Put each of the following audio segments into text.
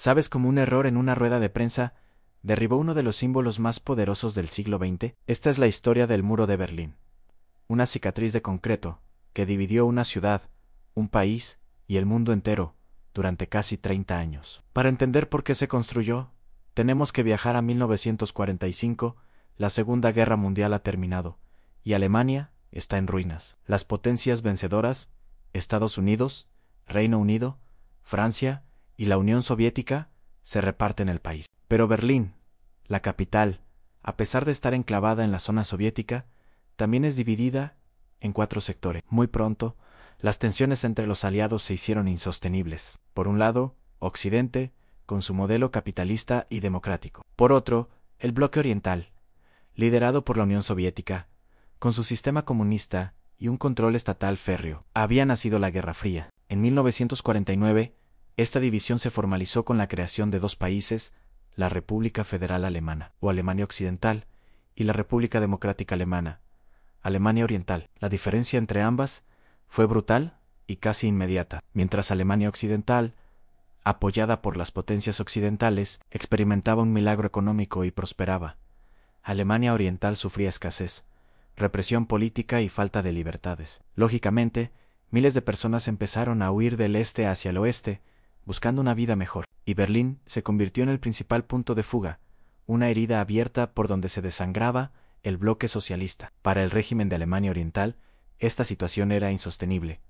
¿Sabes cómo un error en una rueda de prensa derribó uno de los símbolos más poderosos del siglo XX? Esta es la historia del muro de Berlín. Una cicatriz de concreto que dividió una ciudad, un país y el mundo entero durante casi 30 años. Para entender por qué se construyó, tenemos que viajar a 1945. La Segunda Guerra Mundial ha terminado y Alemania está en ruinas. Las potencias vencedoras, Estados Unidos, Reino Unido, Francia y la Unión Soviética, se reparten el país. Pero Berlín, la capital, a pesar de estar enclavada en la zona soviética, también es dividida en 4 sectores. Muy pronto, las tensiones entre los aliados se hicieron insostenibles. Por un lado, Occidente, con su modelo capitalista y democrático. Por otro, el bloque oriental, liderado por la Unión Soviética, con su sistema comunista y un control estatal férreo. Había nacido la Guerra Fría. En 1949, esta división se formalizó con la creación de 2 países, la República Federal Alemana, o Alemania Occidental, y la República Democrática Alemana, Alemania Oriental. La diferencia entre ambas fue brutal y casi inmediata. Mientras Alemania Occidental, apoyada por las potencias occidentales, experimentaba un milagro económico y prosperaba, Alemania Oriental sufría escasez, represión política y falta de libertades. Lógicamente, miles de personas empezaron a huir del este hacia el oeste, buscando una vida mejor, y Berlín se convirtió en el principal punto de fuga, una herida abierta por donde se desangraba el bloque socialista. Para el régimen de Alemania Oriental, esta situación era insostenible.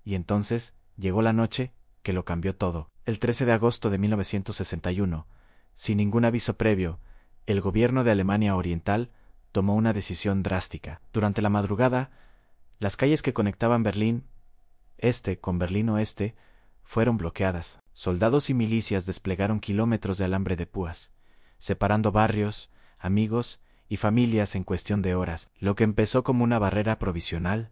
Y entonces llegó la noche que lo cambió todo. El 13 de agosto de 1961, sin ningún aviso previo, el gobierno de Alemania Oriental tomó una decisión drástica. Durante la madrugada, las calles que conectaban Berlín Este con Berlín Oeste fueron bloqueadas. Soldados y milicias desplegaron kilómetros de alambre de púas, separando barrios, amigos y familias en cuestión de horas. Lo que empezó como una barrera provisional,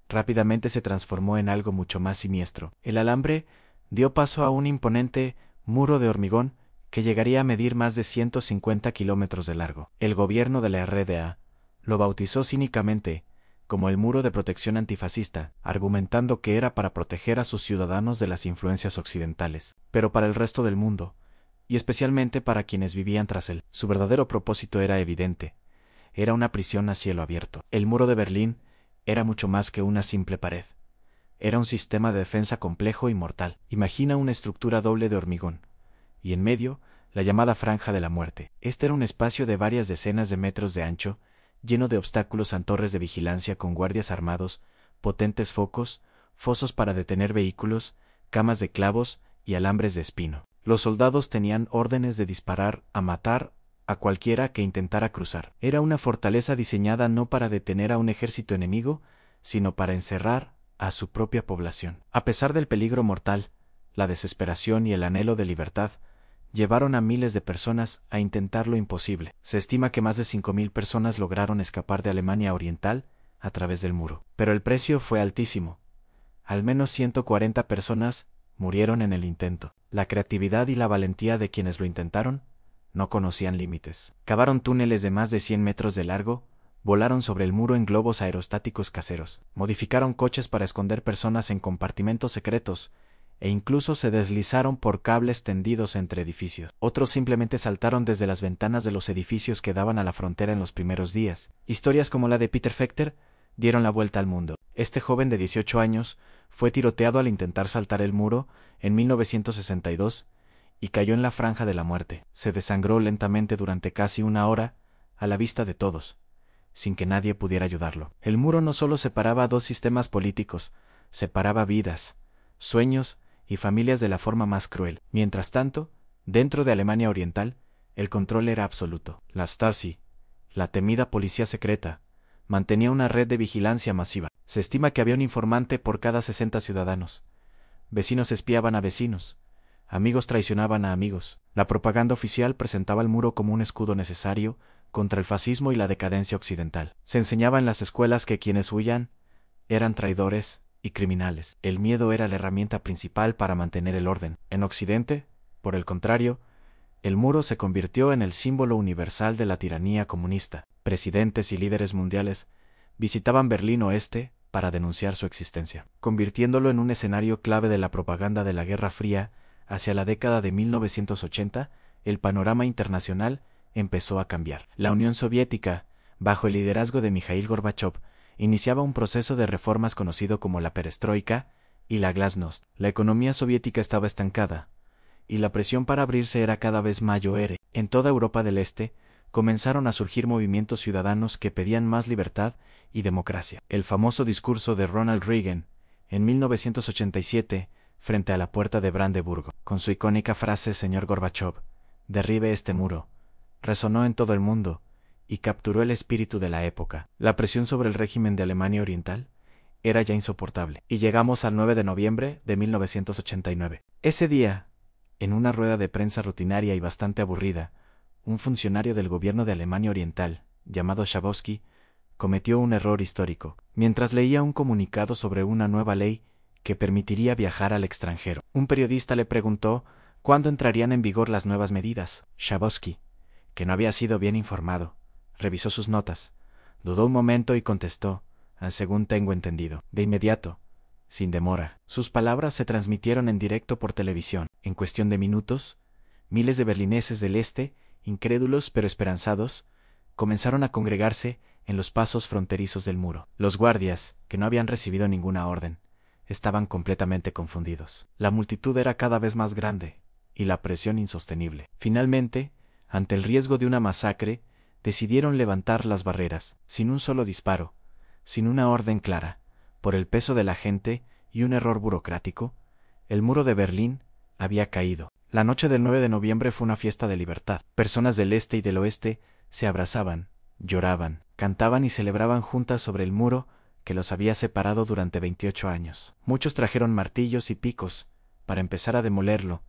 rápidamente se transformó en algo mucho más siniestro. El alambre dio paso a un imponente muro de hormigón que llegaría a medir más de 150 kilómetros de largo. El gobierno de la RDA lo bautizó cínicamente como el muro de protección antifascista, argumentando que era para proteger a sus ciudadanos de las influencias occidentales. Pero para el resto del mundo, y especialmente para quienes vivían tras él, su verdadero propósito era evidente. Era una prisión a cielo abierto. El muro de Berlín era mucho más que una simple pared. Era un sistema de defensa complejo y mortal. Imagina una estructura doble de hormigón, y en medio, la llamada Franja de la Muerte. Este era un espacio de varias decenas de metros de ancho, lleno de obstáculos en torres de vigilancia con guardias armados, potentes focos, fosos para detener vehículos, camas de clavos y alambres de espino. Los soldados tenían órdenes de disparar a matar a cualquiera que intentara cruzar. Era una fortaleza diseñada no para detener a un ejército enemigo, sino para encerrar a su propia población. A pesar del peligro mortal, la desesperación y el anhelo de libertad llevaron a miles de personas a intentar lo imposible. Se estima que más de 5.000 personas lograron escapar de Alemania Oriental a través del muro. Pero el precio fue altísimo. Al menos 140 personas murieron en el intento. La creatividad y la valentía de quienes lo intentaron no conocían límites. Cavaron túneles de más de 100 metros de largo, volaron sobre el muro en globos aerostáticos caseros, modificaron coches para esconder personas en compartimentos secretos, e incluso se deslizaron por cables tendidos entre edificios. Otros simplemente saltaron desde las ventanas de los edificios que daban a la frontera en los primeros días. Historias como la de Peter Fechter dieron la vuelta al mundo. Este joven de 18 años fue tiroteado al intentar saltar el muro en 1962 y cayó en la Franja de la Muerte. Se desangró lentamente durante casi una hora, a la vista de todos, sin que nadie pudiera ayudarlo. El muro no solo separaba 2 sistemas políticos, separaba vidas, sueños y familias de la forma más cruel. Mientras tanto, dentro de Alemania Oriental, el control era absoluto. La Stasi, la temida policía secreta, mantenía una red de vigilancia masiva. Se estima que había un informante por cada 60 ciudadanos. Vecinos espiaban a vecinos. Amigos traicionaban a amigos. La propaganda oficial presentaba el muro como un escudo necesario contra el fascismo y la decadencia occidental. Se enseñaba en las escuelas que quienes huían eran traidores y criminales. El miedo era la herramienta principal para mantener el orden. En Occidente, por el contrario, el muro se convirtió en el símbolo universal de la tiranía comunista. Presidentes y líderes mundiales visitaban Berlín Oeste para denunciar su existencia, convirtiéndolo en un escenario clave de la propaganda de la Guerra Fría hacia la década de 1980, el panorama internacional empezó a cambiar. La Unión Soviética, bajo el liderazgo de Mikhail Gorbachov, iniciaba un proceso de reformas conocido como la perestroika y la glasnost. La economía soviética estaba estancada, y la presión para abrirse era cada vez mayor. En toda Europa del Este, comenzaron a surgir movimientos ciudadanos que pedían más libertad y democracia. El famoso discurso de Ronald Reagan, en 1987, frente a la puerta de Brandeburgo, con su icónica frase «Señor Gorbachov, derribe este muro», resonó en todo el mundo y capturó el espíritu de la época. La presión sobre el régimen de Alemania Oriental era ya insoportable, y llegamos al 9 de noviembre de 1989. Ese día, en una rueda de prensa rutinaria y bastante aburrida, un funcionario del gobierno de Alemania Oriental, llamado Schabowski, cometió un error histórico. Mientras leía un comunicado sobre una nueva ley que permitiría viajar al extranjero, un periodista le preguntó cuándo entrarían en vigor las nuevas medidas. Schabowski, que no había sido bien informado, revisó sus notas, dudó un momento y contestó, según tengo entendido, de inmediato, sin demora. Sus palabras se transmitieron en directo por televisión. En cuestión de minutos, miles de berlineses del este, incrédulos pero esperanzados, comenzaron a congregarse en los pasos fronterizos del muro. Los guardias, que no habían recibido ninguna orden, estaban completamente confundidos. La multitud era cada vez más grande, y la presión insostenible. Finalmente, ante el riesgo de una masacre, decidieron levantar las barreras, sin un solo disparo, sin una orden clara, por el peso de la gente y un error burocrático. El muro de Berlín había caído. La noche del 9 de noviembre fue una fiesta de libertad. Personas del este y del oeste se abrazaban, lloraban, cantaban y celebraban juntas sobre el muro que los había separado durante 28 años. Muchos trajeron martillos y picos para empezar a demolerlo,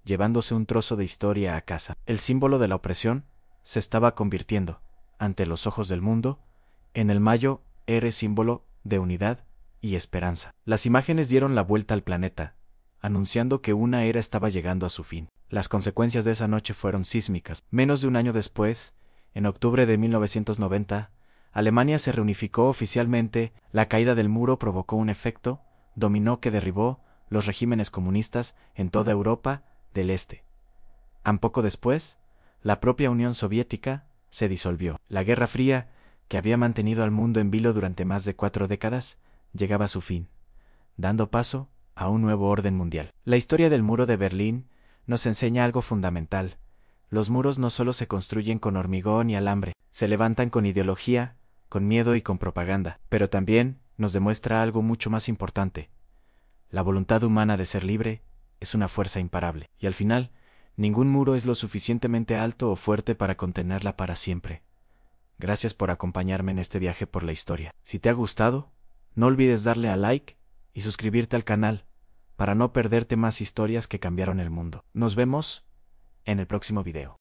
llevándose un trozo de historia a casa. El símbolo de la opresión se estaba convirtiendo, ante los ojos del mundo, en el mayo era símbolo de unidad y esperanza. Las imágenes dieron la vuelta al planeta, anunciando que una era estaba llegando a su fin. Las consecuencias de esa noche fueron sísmicas. Menos de un año después, en octubre de 1990, Alemania se reunificó oficialmente. La caída del muro provocó un efecto dominó que derribó los regímenes comunistas en toda Europa del Este. Un poco después, la propia Unión Soviética se disolvió. La Guerra Fría, que había mantenido al mundo en vilo durante más de 4 décadas, llegaba a su fin, dando paso a un nuevo orden mundial. La historia del muro de Berlín nos enseña algo fundamental. Los muros no solo se construyen con hormigón y alambre, se levantan con ideología, con miedo y con propaganda, pero también nos demuestra algo mucho más importante. La voluntad humana de ser libre es una fuerza imparable, y al final, ningún muro es lo suficientemente alto o fuerte para contenerla para siempre. Gracias por acompañarme en este viaje por la historia. Si te ha gustado, no olvides darle a like y suscribirte al canal para no perderte más historias que cambiaron el mundo. Nos vemos en el próximo video.